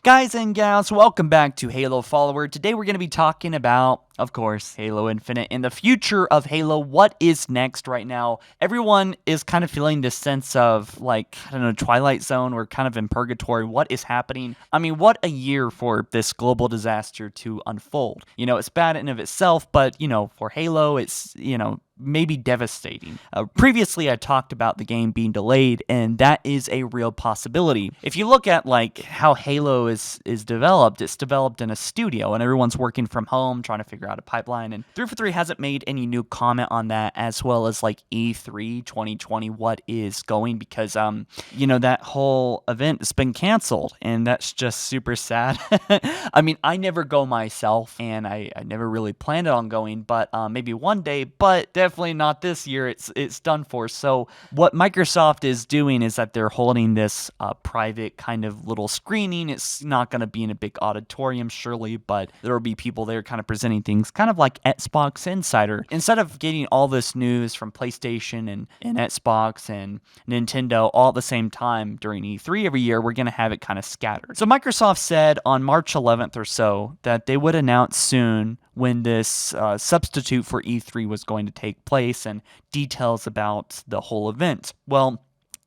Guys and gals, welcome back to Halo Follower. Today we're going to be talking about, of course, Halo Infinite and the future of Halo. What is next right now? Everyone is kind of feeling this sense of, Twilight Zone. We're kind of in purgatory. What is happening? I mean, what a year for this global disaster to unfold. It's bad in of itself, but, for Halo, it's, maybe devastating. Previously, I talked about the game being delayed, and that is a real possibility. If you look at how Halo is developed, it's developed in a studio, and everyone's working from home, trying to figure out a pipeline. And 343 hasn't made any new comment on that, as well as E3 2020, what is going, because that whole event has been canceled, and that's just super sad. I mean, I never go myself, and I never really planned on going, but maybe one day, but definitely not this year. It's done for. So what Microsoft is doing is that they're holding this private kind of little screening. It's not going to be in a big auditorium, surely, but there will be people there kind of presenting things, kind of like Xbox Insider. Instead of getting all this news from PlayStation and Xbox and Nintendo all at the same time during E3 every year, we're going to have it kind of scattered. So Microsoft said on March 11th or so that they would announce soon when this substitute for E3 was going to take place and details about the whole event. Well,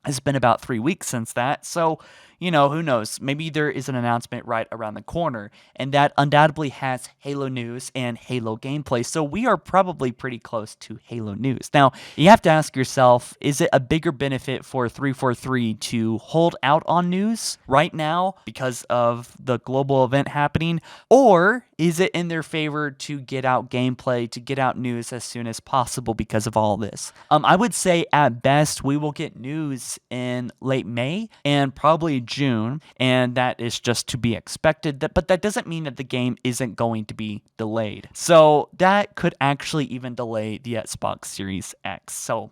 it's been about 3 weeks since that, so who knows? Maybe there is an announcement right around the corner, and that undoubtedly has Halo news and Halo gameplay, so we are probably pretty close to Halo news. Now, you have to ask yourself, is it a bigger benefit for 343 to hold out on news right now because of the global event happening, or is it in their favor to get out gameplay, to get out news as soon as possible because of all this? I would say at best we will get news in late May and probably June, and that is just to be expected. But that doesn't mean that the game isn't going to be delayed. So that could actually even delay the Xbox Series X. So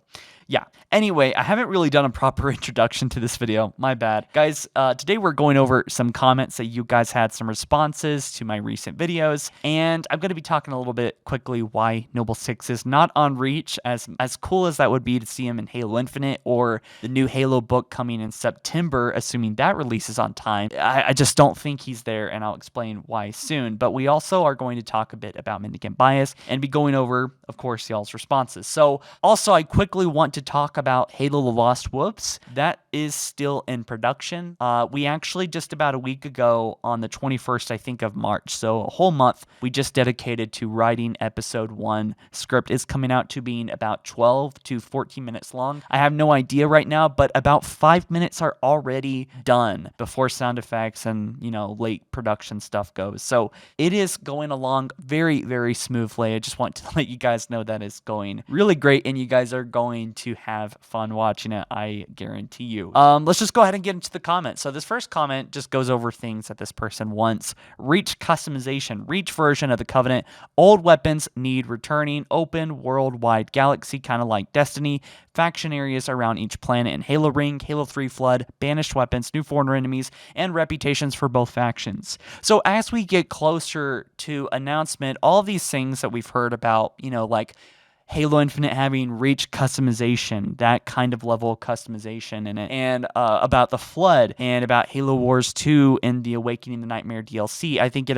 yeah. Anyway, I haven't really done a proper introduction to this video. My bad. Guys, today we're going over some comments that you guys had, some responses to my recent videos, and I'm going to be talking a little bit quickly why Noble 6 is not on Reach, as cool as that would be to see him in Halo Infinite or the new Halo book coming in September, assuming that releases on time. I just don't think he's there, and I'll explain why soon. But we also are going to talk a bit about Mendicant Bias and be going over, of course, y'all's responses. So also, I quickly want to talk about Halo the Lost Wolves. That is still in production. We actually just about a week ago on the 21st, I think, of March, so a whole month, we just dedicated to writing episode 1. Script is coming out to being about 12 to 14 minutes long. I have no idea right now, but about 5 minutes are already done before sound effects and, late production stuff goes. So it is going along very, very smoothly. I just want to let you guys know that it's going really great, and you guys are going to have fun watching it, I guarantee you. Let's just go ahead and get into the comments. So this first comment just goes over things that this person wants. Reach customization, Reach version of the Covenant, old weapons need returning, open worldwide galaxy, kind of like Destiny, faction areas around each planet in Halo Ring, Halo 3 Flood, banished weapons, new foreigner enemies, and reputations for both factions. So as we get closer to announcement, all of these things that we've heard about, Halo Infinite having Reach customization, that kind of level of customization in it, and about the Flood, and about Halo Wars 2 and the Awakening the Nightmare DLC. I think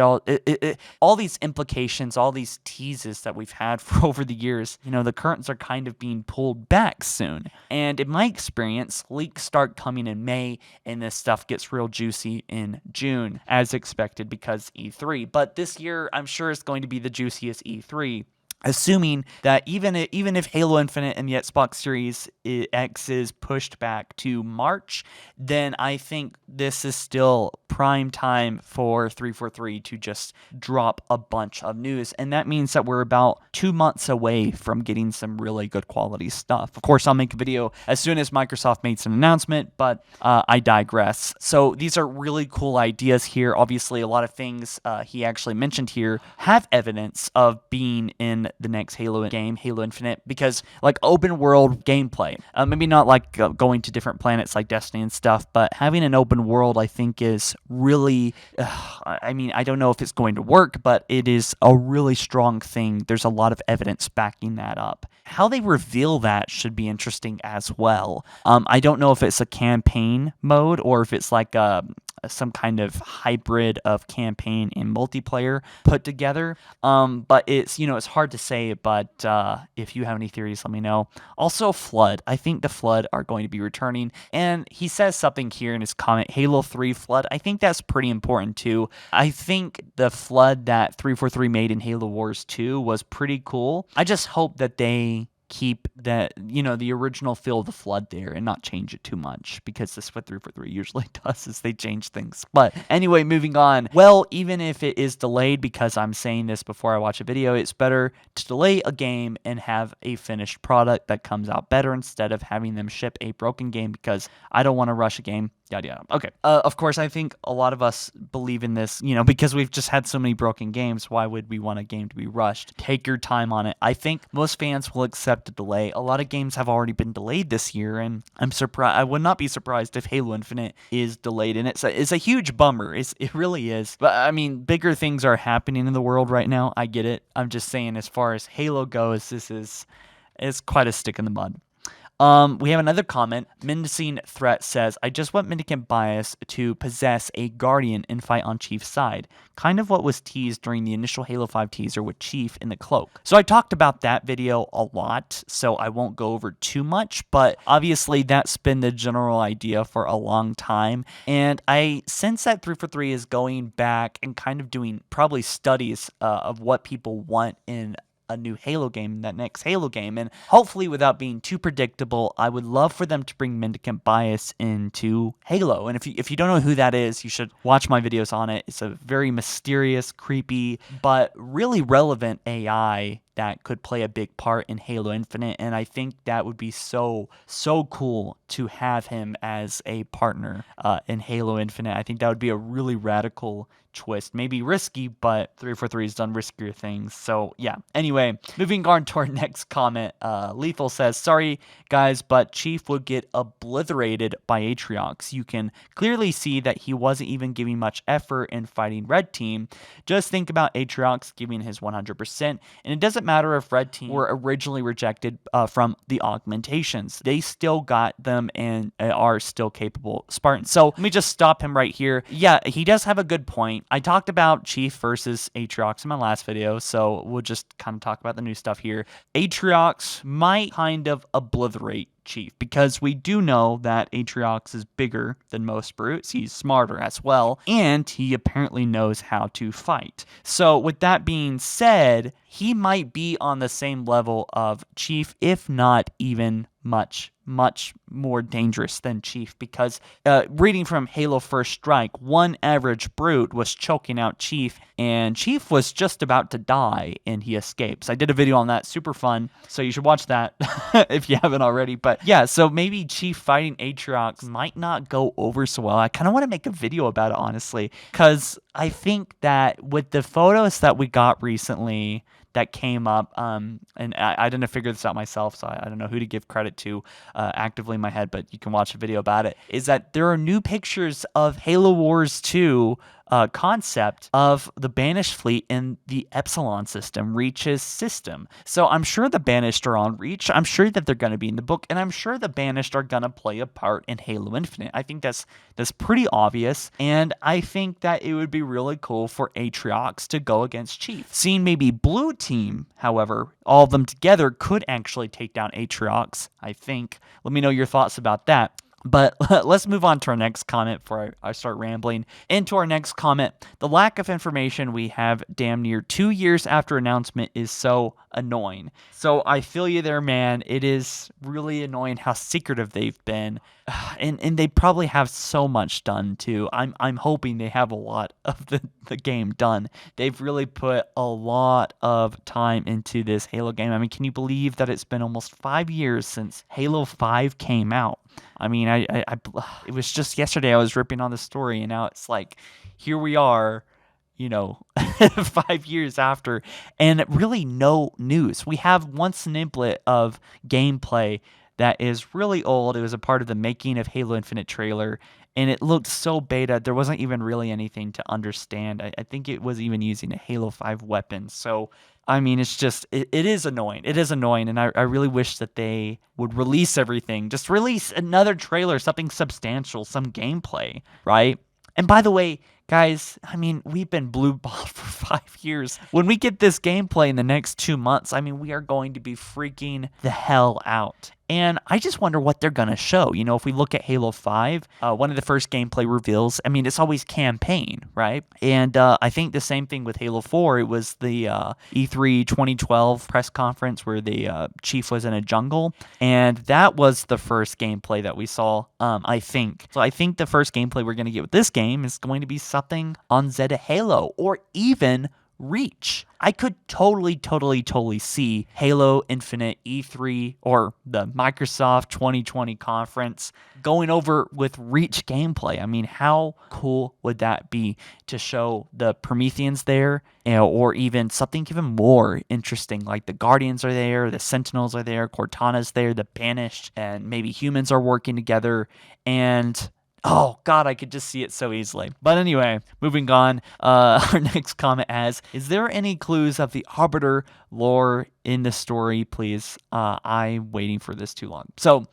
all these implications, all these teases that we've had for over the years, the curtains are kind of being pulled back soon. And in my experience, leaks start coming in May, and this stuff gets real juicy in June, as expected, because E3. But this year, I'm sure it's going to be the juiciest E3. Assuming that even if Halo Infinite and the Xbox Series X is pushed back to March, then I think this is still prime time for 343 to just drop a bunch of news. And that means that we're about 2 months away from getting some really good quality stuff. Of course, I'll make a video as soon as Microsoft makes an announcement, but I digress. So these are really cool ideas here. Obviously, a lot of things he actually mentioned here have evidence of being in the next Halo game, Halo Infinite, because open world gameplay, maybe not going to different planets like Destiny and stuff, but having an open world, I think, is really, I don't know if it's going to work, but it is a really strong thing. There's a lot of evidence backing that up. How they reveal that should be interesting as well. I don't know if it's a campaign mode or if it's like a some kind of hybrid of campaign and multiplayer put together. But it's hard to say, but if you have any theories, let me know. Also, Flood. I think the Flood are going to be returning, and he says something here in his comment, Halo 3 Flood. I think that's pretty important too. I think the Flood that 343 made in Halo Wars 2 was pretty cool. I just hope that they keep that, the original feel of the Flood there and not change it too much, because this what 343 usually does is they change things. But anyway, moving on. Well, even if it is delayed, because I'm saying this before I watch a video, it's better to delay a game and have a finished product that comes out better instead of having them ship a broken game, because I don't want to rush a game. Yada yada. Okay. Of course, I think a lot of us believe in this, because we've just had so many broken games. Why would we want a game to be rushed? Take your time on it. I think most fans will accept a delay. A lot of games have already been delayed this year, and I'm surprised. I would not be surprised if Halo Infinite is delayed, and it's a huge bummer. It really is. But I mean, bigger things are happening in the world right now. I get it. I'm just saying, as far as Halo goes, it's quite a stick in the mud. We have another comment. Menacing Threat says, I just want Mendicant Bias to possess a Guardian and fight on Chief's side. Kind of what was teased during the initial Halo 5 teaser with Chief in the cloak. So I talked about that video a lot, so I won't go over too much, but obviously that's been the general idea for a long time. And I sense that 343 is going back and kind of doing probably studies of what people want in a new Halo game, that next Halo game, and hopefully without being too predictable, I would love for them to bring Mendicant Bias into Halo. And if you don't know who that is, you should watch my videos on it. It's a very mysterious, creepy, but really relevant AI that could play a big part in Halo Infinite, and I think that would be so cool to have him as a partner in Halo Infinite. I think that would be a really radical twist. Maybe risky, but 343 has done riskier things. So yeah. Anyway, moving on to our next comment. Lethal says, sorry guys, but Chief would get obliterated by Atriox. You can clearly see that he wasn't even giving much effort in fighting Red Team. Just think about Atriox giving his 100%, and it doesn't matter if Red Team were originally rejected from the augmentations. They still got them and are still capable Spartans. So let me just stop him right here. Yeah, he does have a good point. I talked about Chief versus Atriox in my last video, so we'll just kind of talk about the new stuff here. Atriox might kind of obliterate Chief, because we do know that Atriox is bigger than most brutes. He's smarter as well, and he apparently knows how to fight. So with that being said, he might be on the same level of Chief, if not even much more dangerous than Chief, because reading from Halo First Strike, one average brute was choking out Chief, and Chief was just about to die, and he escapes. I did a video on that, super fun, so you should watch that if you haven't already. But yeah, so maybe Chief fighting Atriox might not go over so well. I kind of want to make a video about it, honestly, because I think that with the photos that we got recently that came up, and I didn't figure this out myself, so I don't know who to give credit to actively in my head, but you can watch a video about it, is that there are new pictures of Halo Wars 2 concept of the Banished fleet in the Epsilon system, Reach's system. So I'm sure the Banished are on Reach. I'm sure that they're going to be in the book, and I'm sure the Banished are going to play a part in Halo Infinite. I think that's pretty obvious, and I think that it would be really cool for Atriox to go against Chief. Seeing maybe Blue Team, however, all of them together could actually take down Atriox, I think. Let me know your thoughts about that. But let's move on to our next comment before I start rambling. Into our next comment, the lack of information we have damn near 2 years after announcement is so annoying. So I feel you there, man. It is really annoying how secretive they've been. And they probably have so much done too. I'm hoping they have a lot of the game done. They've really put a lot of time into this Halo game. I mean, can you believe that it's been almost 5 years since Halo 5 came out? I mean, it was just yesterday I was ripping on the story, and now it's like, here we are, 5 years after, and really no news. We have one snippet of gameplay that is really old. It was a part of the making of Halo Infinite trailer, and it looked so beta. There wasn't even really anything to understand. I think it was even using a Halo 5 weapon. So, I mean, it's just, it is annoying. It is annoying, and I really wish that they would release everything. Just release another trailer, something substantial, some gameplay, right? And by the way, guys, I mean, we've been blue balled for 5 years. When we get this gameplay in the next 2 months, I mean, we are going to be freaking the hell out. And I just wonder what they're going to show. You know, if we look at Halo 5, one of the first gameplay reveals, I mean, it's always campaign, right? And I think the same thing with Halo 4. It was the E3 2012 press conference where the chief was in a jungle. And that was the first gameplay that we saw, I think. So I think the first gameplay we're going to get with this game is going to be something on Zeta Halo or even Reach. I could totally see Halo Infinite E3 or the Microsoft 2020 conference going over with Reach gameplay. I mean, how cool would that be to show the Prometheans there, or even something even more interesting, like the Guardians are there, the Sentinels are there, Cortana's there, the Banished, and maybe humans are working together, and oh, God, I could just see it so easily. But anyway, moving on, our next comment is there any clues of the Arbiter lore in the story, please? I'm waiting for this too long. So,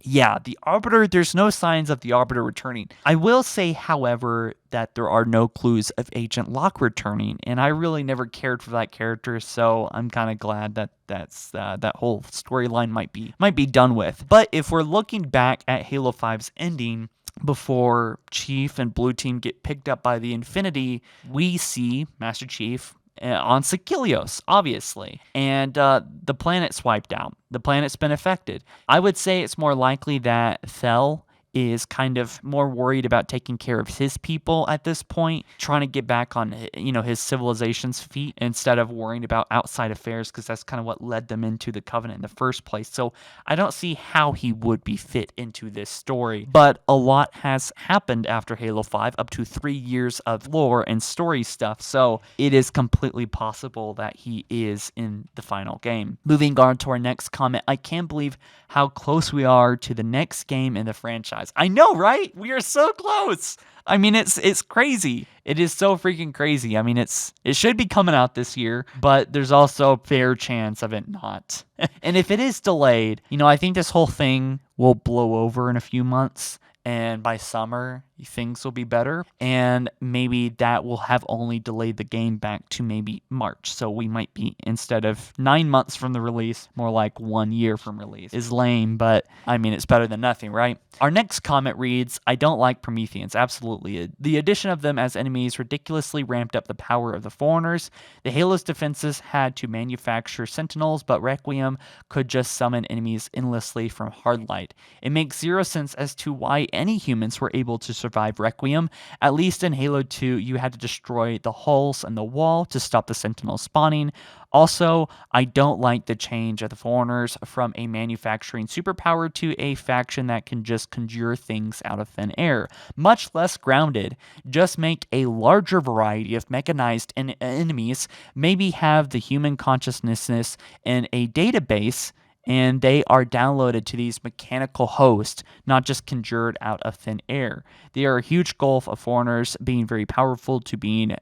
yeah, the Arbiter, there's no signs of the Arbiter returning. I will say, however, that there are no clues of Agent Locke returning, and I really never cared for that character, so I'm kind of glad that that whole storyline might be done with. But if we're looking back at Halo 5's ending, before Chief and Blue Team get picked up by the Infinity, we see Master Chief on Sekilios, obviously, and the planet's wiped out. The planet's been affected. I would say it's more likely that Thel is kind of more worried about taking care of his people at this point, trying to get back on, his civilization's feet instead of worrying about outside affairs, because that's kind of what led them into the Covenant in the first place. So I don't see how he would be fit into this story, but a lot has happened after Halo 5, up to 3 years of lore and story stuff, so it is completely possible that he is in the final game. Moving on to our next comment, I can't believe how close we are to the next game in the franchise. I know, right? We are so close. I mean, it's crazy. It is so freaking crazy. I mean, it should be coming out this year, but there's also a fair chance of it not. And if it is delayed, I think this whole thing will blow over in a few months, and by summer, things will be better, and maybe that will have only delayed the game back to maybe March. So we might be, instead of 9 months from the release, more like 1 year from release. Is lame, but I mean, it's better than nothing, right? Our next comment reads, I don't like Prometheans, absolutely. The addition of them as enemies ridiculously ramped up the power of the Foreigners. The Halo's defenses had to manufacture Sentinels, but Requiem could just summon enemies endlessly from Hardlight. It makes zero sense as to why any humans were able to survive Requiem. At least in Halo 2, you had to destroy the hulls and the wall to stop the Sentinels spawning. Also, I don't like the change of the Foreigners from a manufacturing superpower to a faction that can just conjure things out of thin air. Much less grounded. Just make a larger variety of mechanized enemies, maybe have the human consciousness in a database, and they are downloaded to these mechanical hosts, not just conjured out of thin air. They are a huge gulf of Foreigners being very powerful to being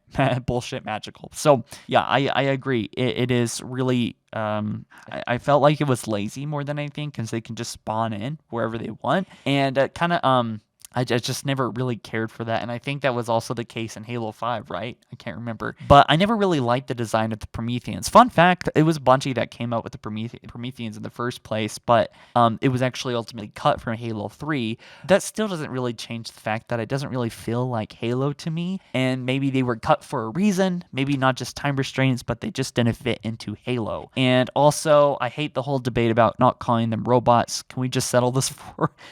bullshit magical. So, yeah, I agree. It is really... I felt like it was lazy more than anything, because they can just spawn in wherever they want. And I just never really cared for that, and I think that was also the case in Halo 5, right? I can't remember. But I never really liked the design of the Prometheans. Fun fact, it was Bungie that came up with the Prometheans in the first place, but it was actually ultimately cut from Halo 3. That still doesn't really change the fact that it doesn't really feel like Halo to me, and maybe they were cut for a reason, maybe not just time restraints, but they just didn't fit into Halo. And also, I hate the whole debate about not calling them robots. Can we just settle this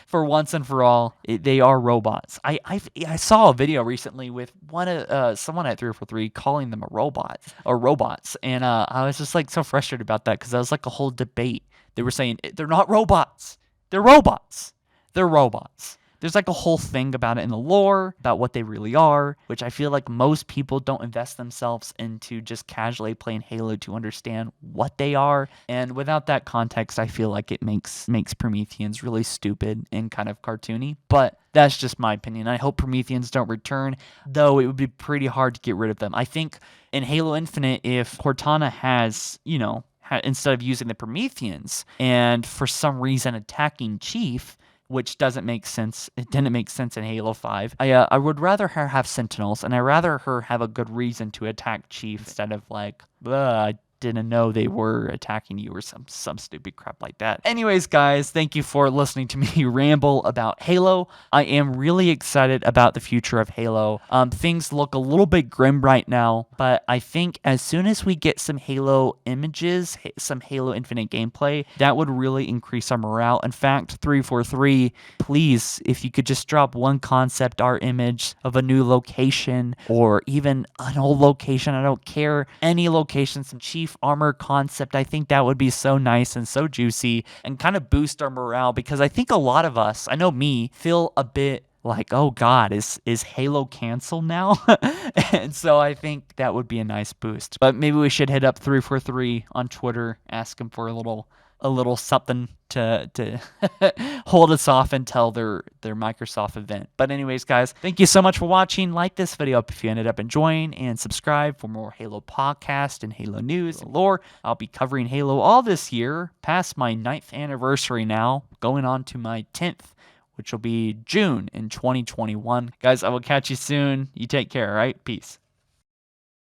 for once and for all? They are robots. I saw a video recently with someone at 343 calling them robots, and I was just like so frustrated about that, because that was like a whole debate. They were saying they're not robots. They're robots. They're robots. There's like a whole thing about it in the lore, about what they really are, which I feel like most people don't invest themselves into just casually playing Halo to understand what they are. And without that context, I feel like it makes Prometheans really stupid and kind of cartoony. But that's just my opinion. I hope Prometheans don't return, though it would be pretty hard to get rid of them. I think in Halo Infinite, if Cortana has, instead of using the Prometheans and for some reason attacking Chief, which doesn't make sense. It didn't make sense in Halo 5. I would rather her have Sentinels, and I'd rather her have a good reason to attack Chief instead of like, I didn't know they were attacking you or some stupid crap like that. Anyways, guys, thank you for listening to me ramble about Halo. I am really excited about the future of Halo. Things look a little bit grim right now, but I think as soon as we get some Halo images, some Halo Infinite gameplay, that would really increase our morale. In fact, 343, please, if you could just drop one concept art image of a new location or even an old location, I don't care, any location, some Chief armor concept, I think that would be so nice and so juicy and kind of boost our morale, because I think a lot of us, I know me, feel a bit like, oh God, is Halo canceled now? And so I think that would be a nice boost. But maybe we should hit up 343 on Twitter, ask him for a little something to hold us off until their Microsoft event. But anyways, guys, thank you so much for watching. Like this video up if you ended up enjoying, and subscribe for more Halo podcast and Halo news and lore. I'll be covering Halo all this year, past my 9th anniversary now, going on to my 10th, which will be June in 2021. Guys, I will catch you soon. You take care, all right? Peace.